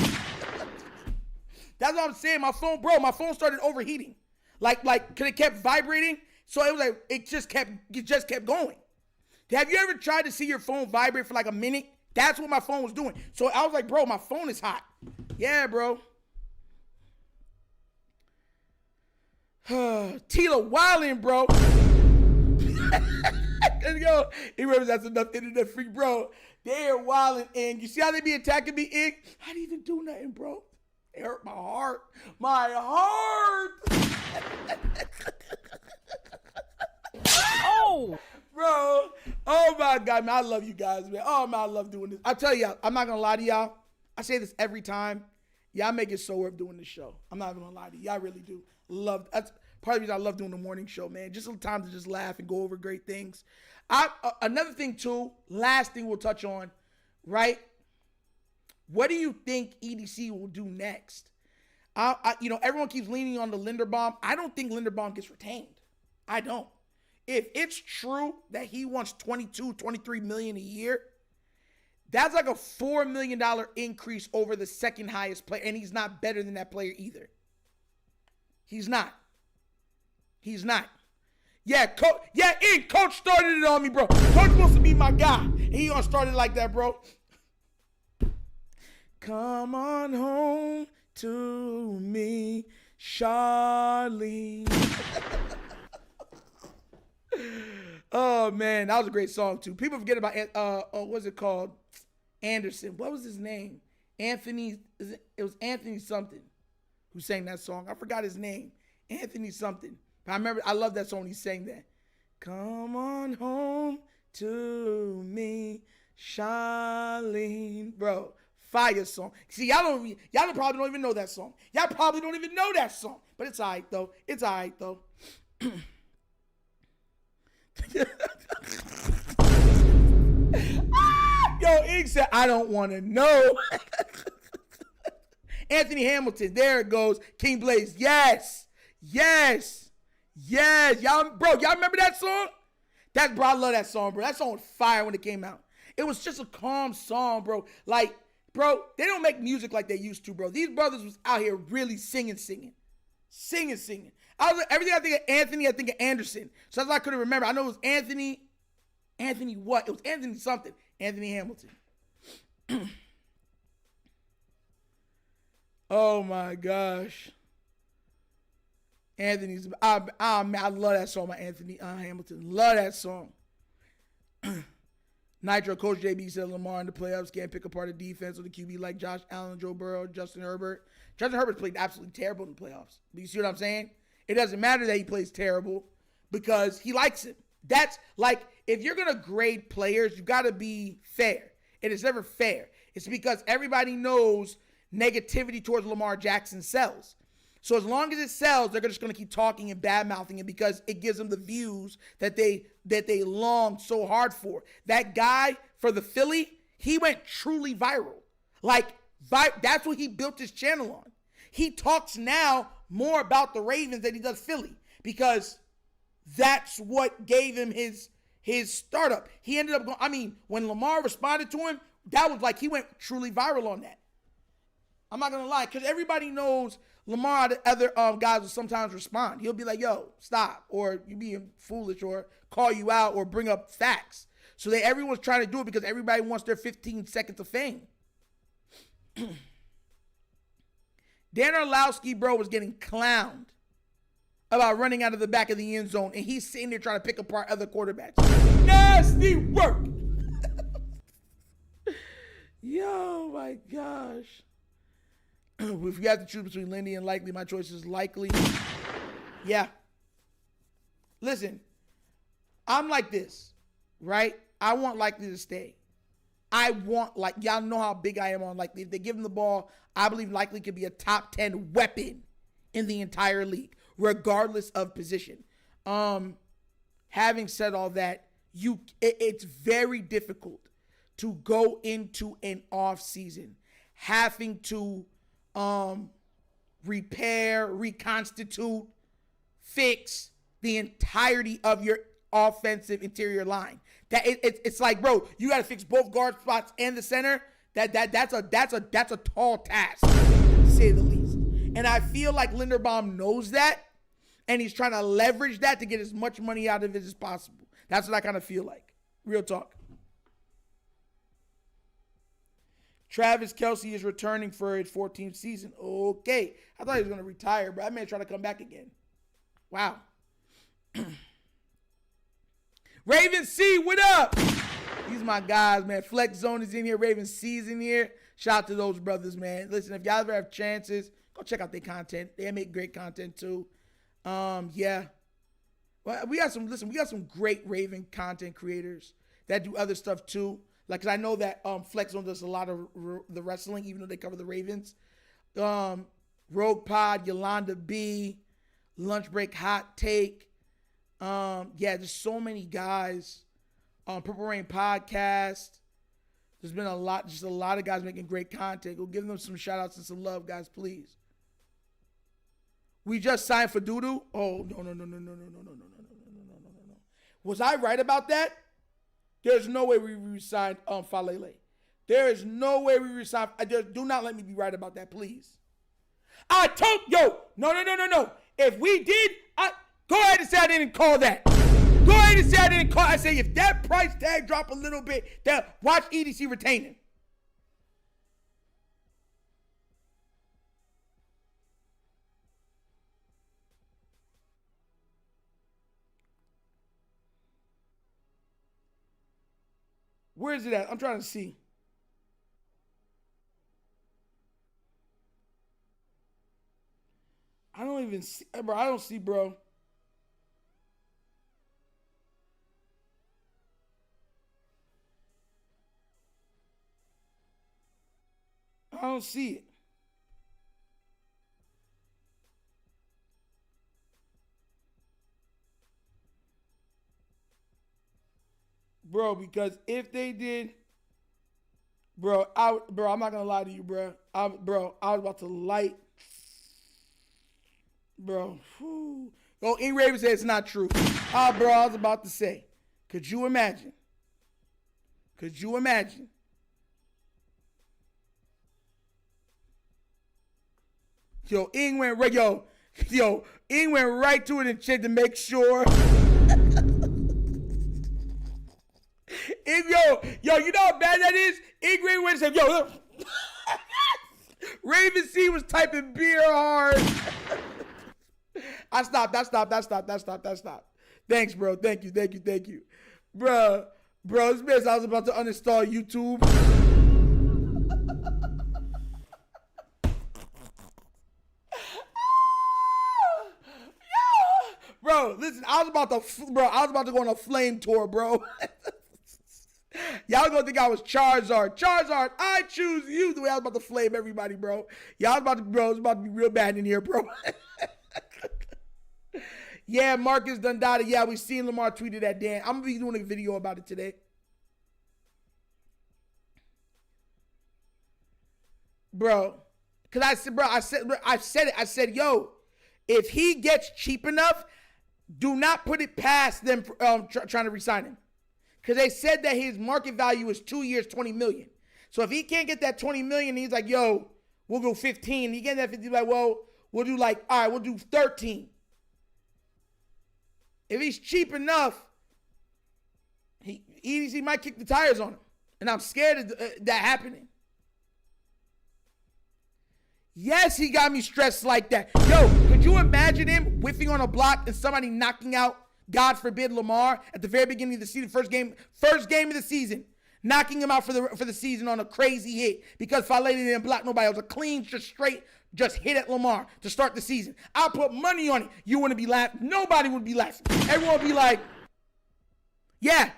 That's what I'm saying. My phone started overheating. Like, cause it kept vibrating. So it was like, it just kept going. Have you ever tried to see your phone vibrate for like a minute? That's what my phone was doing. So I was like, bro, my phone is hot. Yeah, bro. Tila wildin', bro. Yo, he represents enough internet freak, bro. They're wildin', and you see how they be attacking me, Ig? I didn't even do nothing, bro. It hurt my heart. My heart. Oh, bro. Oh my God, man. I love you guys, man. Oh man, I love doing this. I tell y'all, I'm not gonna lie to y'all. I say this every time. Y'all make it so worth doing this show. I'm not even gonna lie to you. Y'all really do. That's part of the reason I love doing the morning show, man. Just a little time to just laugh and go over great things. Another thing too, last thing we'll touch on, right? What do you think EDC will do next? Everyone keeps leaning on the Linderbaum. I don't think Linderbaum gets retained. I don't. If it's true that he wants $23 million a year, that's like a $4 million increase over the second highest player, and he's not better than that player either. He's not. Yeah, Coach started it on me, bro. Coach wants to be my guy. And he gonna start it like that, bro. Come on home to me, Charlene. Oh man, that was a great song too. People forget about what's it called? Anderson. What was his name? Anthony. It was Anthony something who sang that song. I forgot his name. Anthony something. But I remember. I love that song when he sang that. Come on home to me, Charlene, bro. Fire song. See, y'all probably don't even know that song. Y'all probably don't even know that song. But it's alright though. It's alright though. Yo, Ig said, I don't want to know. Anthony Hamilton, there it goes. King Blaze, yes. Y'all remember that song? Bro, I love that song, bro. That song was fire when it came out. It was just a calm song, bro. Like, bro, they don't make music like they used to, bro. These brothers was out here really singing. Everything I think of Anthony, I think of Anderson. So that's why I couldn't remember. I know it was Anthony what? It was Anthony something. Anthony Hamilton. Oh my gosh. Man, I love that song by Anthony Hamilton. Love that song. Nitro, Coach JB said Lamar in the playoffs can't pick apart a defense or the QB like Josh Allen, Joe Burrow, Justin Herbert. Justin Herbert played absolutely terrible in the playoffs. But you see what I'm saying? It doesn't matter that he plays terrible because he likes him. That's like, if you're going to grade players, you got to be fair. And it's never fair. It's because everybody knows negativity towards Lamar Jackson sells. So as long as it sells, they're just going to keep talking and bad-mouthing it because it gives them the views that they long so hard for. That guy for the Philly, he went truly viral. That's what he built his channel on. He talks now more about the Ravens than he does Philly because that's what gave him his startup. He ended up going, when Lamar responded to him, that was like he went truly viral on that. I'm not going to lie, because everybody knows Lamar, the other guys will sometimes respond. He'll be like, yo, stop, or you being foolish, or call you out, or bring up facts. So everyone's trying to do it because everybody wants their 15 seconds of fame. Dan Orlowski, bro, was getting clowned about running out of the back of the end zone, and he's sitting there trying to pick apart other quarterbacks. Nasty work. Yo, my gosh. If you have to choose between Lindy and Likely, my choice is Likely. Yeah. Listen, I'm like this, right? I want Likely to stay. Y'all know how big I am on Likely. If they give him the ball, I believe Likely could be a top 10 weapon in the entire league, regardless of position. Having said all that, it's very difficult to go into an off season having to repair, reconstitute, fix the entirety of your offensive interior line. It's like, bro, you got to fix both guard spots and the center. That's a tall task, to say the least. And I feel like Linderbaum knows that, and he's trying to leverage that to get as much money out of it as possible. That's what I kind of feel like. Real talk. Travis Kelce is returning for his 14th season. Okay. I thought he was going to retire, but I may try to come back again. Wow. Raven C, what up? These are my guys, man. Flex Zone is in here. Raven C's in here. Shout out to those brothers, man. Listen, if y'all ever have chances, go check out their content. They make great content too. Yeah. Well, we got some great Raven content creators that do other stuff too. Like, cause I know that Flex Zone does a lot of the wrestling, even though they cover the Ravens. Rogue Pod, Yolanda B, Lunch Break Hot Take. Yeah, there's so many guys. Purple Rain Podcast. There's been a lot of guys making great content. Go give them some shout outs and some love, guys, please. We just signed for Doodoo. Oh, no. Was I right about that? There's no way we re-signed Falele. There is no way we re-signed. Do not let me be right about that, please. No. If we did, go ahead and say I didn't call that. Go ahead and say I didn't call. I say if that price tag drop a little bit, that watch EDC retain him. Where is it at? I'm trying to see. I don't even see, bro. I don't see, bro. I don't see it. Bro, because if they did, bro, I'm not gonna lie to you, bro. I was about to light, bro. Whew. Oh, Ing Raven said it's not true. Bro, I was about to say, could you imagine? Could you imagine? Ing went right, Ing went right to it and checked to make sure. You know how bad that is? Ing Raven went and said, look. Raven C was typing beer hard. I stopped. Thanks, bro. Thank you. Bro, this man, I was about to uninstall YouTube. Bro, listen, I was about to go on a flame tour, bro. Y'all gonna think I was Charizard. Charizard, I choose you. The way I was about to flame everybody, bro. Y'all about to, bro, it's about to be real bad in here, bro. Yeah, Marcus Dundada. Yeah, we seen Lamar tweeted that, Dan. I'm gonna be doing a video about it today. Bro, cause I said, yo, if he gets cheap enough, do not put it past them trying to re-sign him. Because they said that his market value is 2 years, $20 million. So if he can't get that $20 million, he's like, yo, we'll go 15. He get that 50, like, well, we'll do all right, we'll do 13. If he's cheap enough, he might kick the tires on him. And I'm scared of that happening. Yes, he got me stressed like that. Yo, could you imagine him whiffing on a block and somebody knocking out, God forbid, Lamar at the very beginning of the season, first game of the season, knocking him out for the season on a crazy hit because Fale didn't block nobody. It was a clean, just hit at Lamar to start the season. I'll put money on it. You wouldn't be laughing. Nobody would be laughing. Everyone would be like, yeah,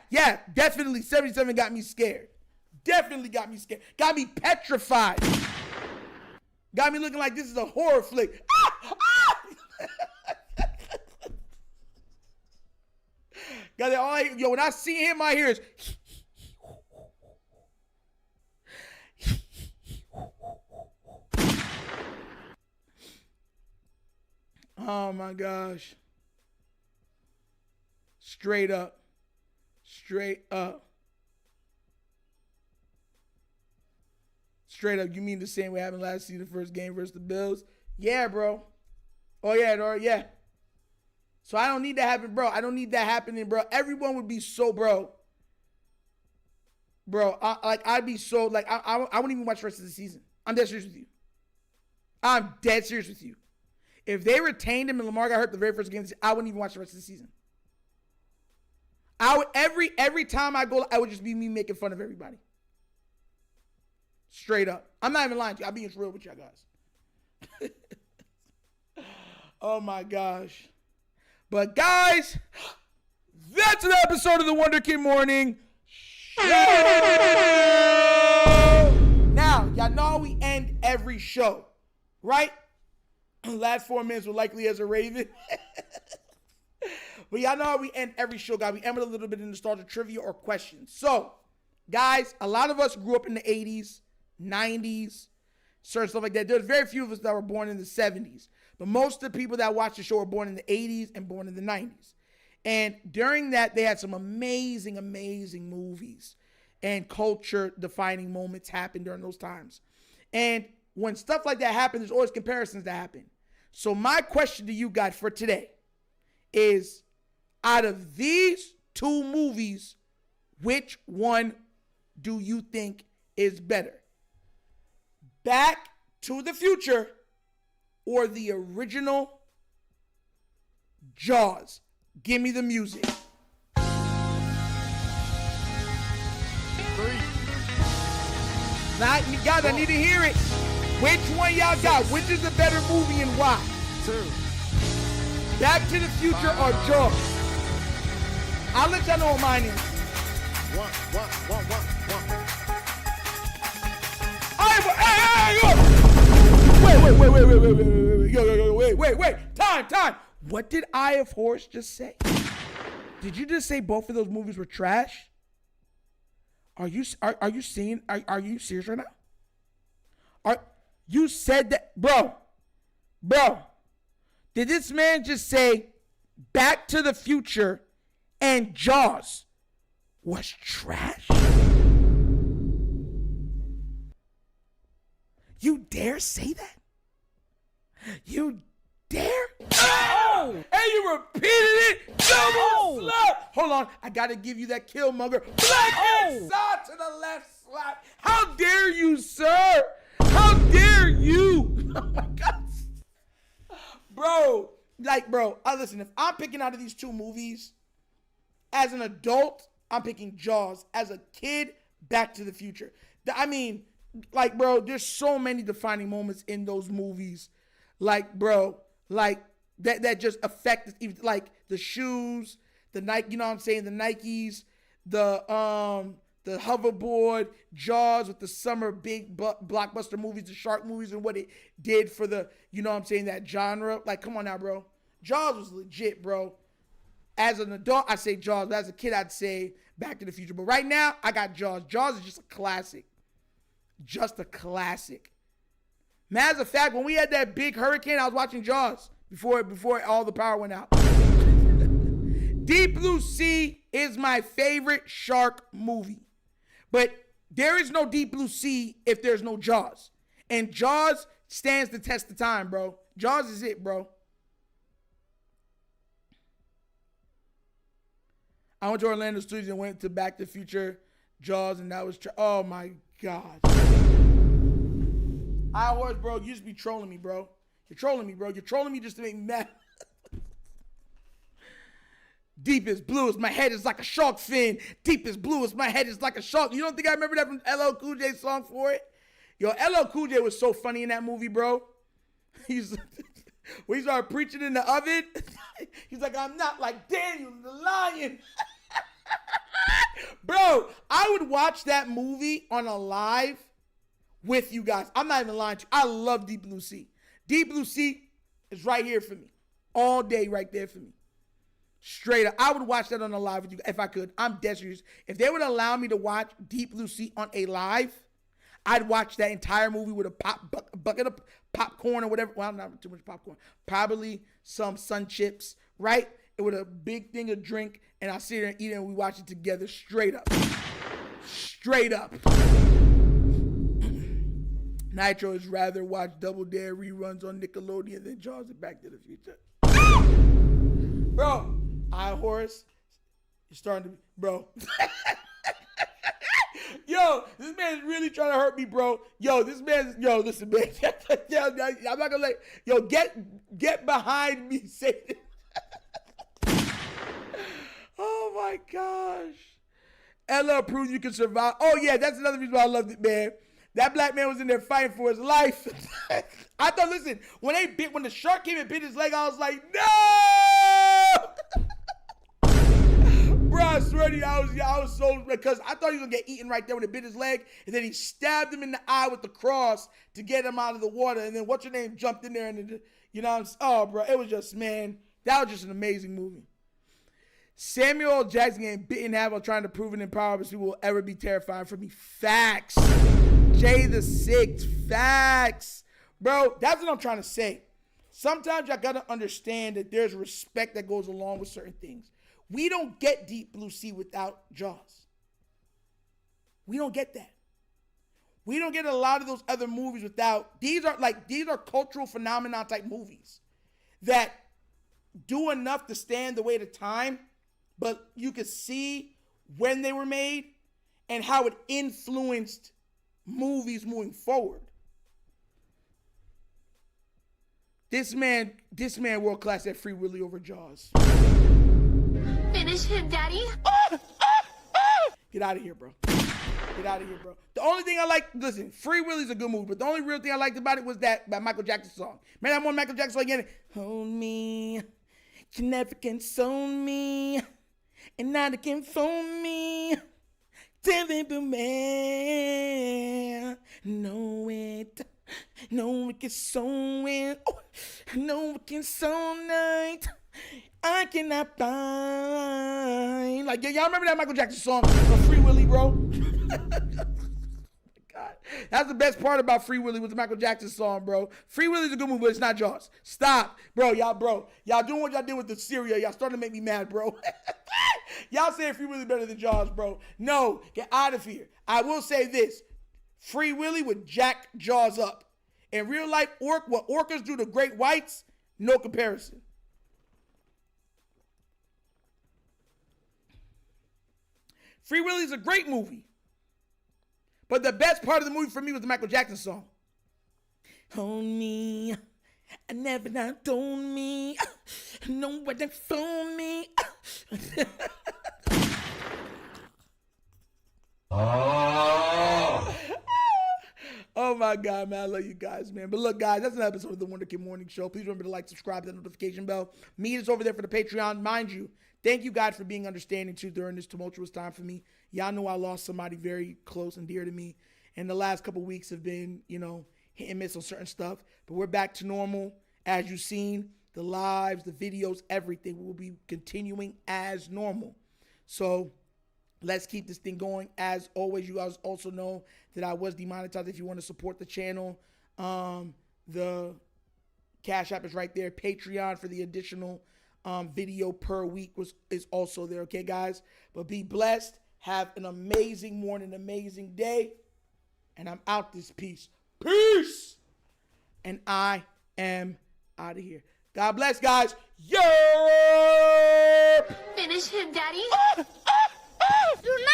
definitely 77 got me scared. Definitely got me scared. Got me petrified. Got me looking like this is a horror flick. Got it all. Yo, when I see him, I hear is. Oh my gosh. Straight up. Straight up, you mean the same way happened last season, first game versus the Bills? Yeah, bro. Oh, yeah. So I don't need that happen, bro. I don't need that happening, bro. Everyone would be so, bro. I'd be so, I wouldn't even watch the rest of the season. I'm dead serious with you. If they retained him and Lamar got hurt the very first game, I wouldn't even watch the rest of the season. I would, every time I go, I would just be me making fun of everybody. Straight up. I'm not even lying to you. I'm being real with y'all guys. Oh my gosh. But guys, that's an episode of the Wonder Kid Morning Show. Now, y'all know we end every show, right? Last 4 minutes were likely as a Raven. But y'all know how we end every show, guys. We end with a little bit of nostalgia trivia or questions. So, guys, a lot of us grew up in the 80s, 90s, certain stuff like that. There's very few of us that were born in the 70s. But most of the people that watch the show were born in the 80s and born in the 90s. And during that, they had some amazing, amazing movies and culture-defining moments happen during those times. And when stuff like that happens, there's always comparisons that happen. So my question to you guys for today is, Out of these two movies, which one do you think is better? Back to the Future or the original Jaws? Give me the music. 3. Guys, I need to hear it. Which one y'all got? Which is the better movie and why? 2. Back to the Future or Jaws? I'll let y'all know what mine is. 1. Hey, wait. Time. What did Eye of Horus just say? Did you just say both of those movies were trash? Are you serious right now? You said that, bro? Did this man just say Back to the Future and Jaws was trash? You dare say that? You dare? Oh! And you repeated it. Double slap. Hold on. I got to give you that Killmonger. Black hand side to the left slap. How dare you, sir? How dare you? Oh, my God. Bro. Listen, if I'm picking out of these two movies, as an adult, I'm picking Jaws. As a kid, Back to the Future. I mean, bro, there's so many defining moments in those movies. That just affect like the shoes, the Nike, you know what I'm saying, the Nikes, the hoverboard, Jaws with the summer big blockbuster movies, the shark movies, and what it did for the, you know what I'm saying, that genre. Like, come on now, bro. Jaws was legit, bro. As an adult, I say Jaws. But as a kid, I'd say Back to the Future. But right now, I got Jaws. Jaws is just a classic. Just a classic. Matter of fact, when we had that big hurricane, I was watching Jaws before all the power went out. Deep Blue Sea is my favorite shark movie. But there is no Deep Blue Sea if there's no Jaws. And Jaws stands the test of time, bro. Jaws is it, bro. I went to Orlando Studios and went to Back to the Future, Jaws, and that was oh my God. I was, bro, you just be trolling me, bro. You're trolling me, bro. You're trolling me just to make me mad. Deep as blue as my head is like a shark fin. Deep as blue as my head is like a shark. You don't think I remember that from LL Cool J's song for it? Yo, LL Cool J was so funny in that movie, bro. When he started preaching in the oven, he's like, I'm not like Daniel the lion. Bro, I would watch that movie on a live with you guys. I'm not even lying to you. I love Deep Blue Sea. Deep Blue Sea is right here for me. All day right there for me. Straight up. I would watch that on a live with you if I could. I'm dead serious. If they would allow me to watch Deep Blue Sea on a live, I'd watch that entire movie with a bucket of popcorn or whatever. Well, not too much popcorn. Probably some Sun Chips, right? With a big thing of drink, and I sit there and eat it, and we watch it together straight up. Straight up. Nitro is rather watch Double Dare reruns on Nickelodeon than Jaws and Back to the Future. Bro, Horace, you're starting to, bro. Yo, this man's really trying to hurt me, bro. Listen, man. I'm not gonna get behind me, Satan. Oh my gosh. Ella proves you can survive. Oh yeah, that's another reason why I loved it, man. That black man was in there fighting for his life. I thought, listen, when the shark came and bit his leg, I was like, no! Bro, I swear to you, I was so, because I thought he was gonna get eaten right there when it bit his leg, and then he stabbed him in the eye with the cross to get him out of the water, and then what's your name jumped in there, and you know what I'm saying? Oh, bro, it was just, man, that was just an amazing movie. Samuel L. Jackson getting bitten in half while trying to prove an empowerment people will ever be terrified for me. Facts. Jay the Sixth. Facts. Bro, that's what I'm trying to say. Sometimes y'all gotta understand that there's respect that goes along with certain things. We don't get Deep Blue Sea without Jaws. We don't get that. We don't get a lot of those other movies without, these are cultural phenomenon type movies that do enough to stand the weight of time but you could see when they were made and how it influenced movies moving forward. This man world class at Free Willy over Jaws. Finish him, Daddy. Get out of here, bro. Get out of here, bro. The only thing I like, listen, Free Willy's a good movie, but the only real thing I liked about it was that Michael Jackson song. Remember that one Michael Jackson song again? Hold me, you never console me, and now you can phone me. Terrible man, know it. No, it can so it. Oh, no, it can so night. I cannot find. Like, y'all remember that Michael Jackson song from Free Willy, bro? God, that's the best part about Free Willy was the Michael Jackson song, bro. Free Willy's a good movie, but it's not Jaws. Stop, bro. Y'all doing what y'all did with the cereal. Y'all starting to make me mad, bro. Y'all saying Free Willy better than Jaws, bro. No, get out of here. I will say this. Free Willy would jack Jaws up. In real life, what orcas do to great whites, no comparison. Free Willy is a great movie. But the best part of the movie for me was the Michael Jackson song. Hold me, I never not told me, no one that phone me. Oh my God, man, I love you guys, man. But look, guys, that's an episode of the Wonder Kid Morning Show. Please remember to like, subscribe, hit the notification bell. Meet us over there for the Patreon. Mind you, thank you guys for being understanding too during this tumultuous time for me. Y'all know I lost somebody very close and dear to me. And the last couple weeks have been, hit and miss on certain stuff. But we're back to normal. As you've seen, the lives, the videos, everything will be continuing as normal. So let's keep this thing going. As always, you guys also know that I was demonetized. If you want to support the channel, the Cash App is right there. Patreon for the additional video per week is also there. Okay, guys? But be blessed. Have an amazing morning, amazing day. And I'm out this piece. Peace. And I am out of here. God bless, guys. Yo! Finish him, Daddy. Do not